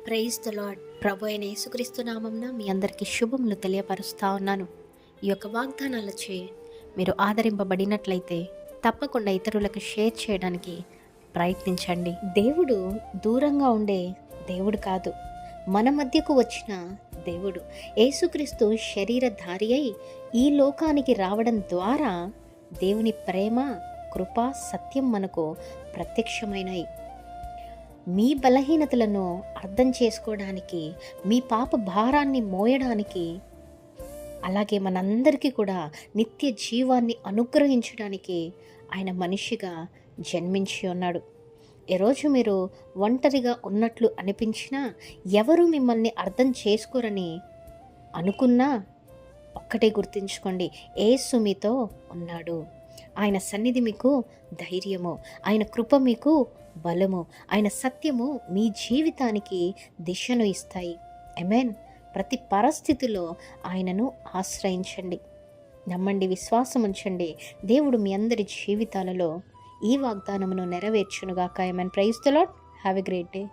Praise the lord. ప్రభు అయిన యేసుక్రీస్తు నామంన మీ అందరికీ శుభములు తెలియపరుస్తా ఉన్నాను. ఈ యొక్క వాగ్దానాలచే మీరు ఆదరింపబడినట్లయితే తప్పకుండా ఇతరులకు షేర్ చేయడానికి ప్రయత్నించండి. దేవుడు దూరంగా ఉండే దేవుడు కాదు, మన మధ్యకు వచ్చిన దేవుడు. యేసుక్రీస్తు శరీరధారి అయి ఈ లోకానికి రావడం ద్వారా దేవుని ప్రేమ, కృప, సత్యం మనకు ప్రత్యక్షమైనవి. మీ బలహీనతలను అర్థం చేసుకోవడానికి, మీ పాప భారాన్ని మోయడానికి, అలాగే మనందరికీ కూడా నిత్య జీవాన్ని అనుగ్రహించడానికి ఆయన మనిషిగా జన్మించి ఉన్నాడు. ఈరోజు మీరు ఒంటరిగా ఉన్నట్లు అనిపించినా, ఎవరు మిమ్మల్ని అర్థం చేసుకోరని అనుకున్నా, ఒక్కటే గుర్తుంచుకోండి, యేసు మీతో ఉన్నాడు. ఆయన సన్నిధి మీకు ధైర్యము, ఆయన కృప మీకు బలము, ఆయన సత్యము మీ జీవితానికి దిశను ఇస్తాయి. ఆమేన్. ప్రతి పరిస్థితిలో ఆయనను ఆశ్రయించండి, నమ్మండి, విశ్వాసం ఉంచండి. దేవుడు మీ అందరి జీవితాలలో ఈ వాగ్దానమును నెరవేర్చునుగాక. Amen. Praise the Lord. Have a great day.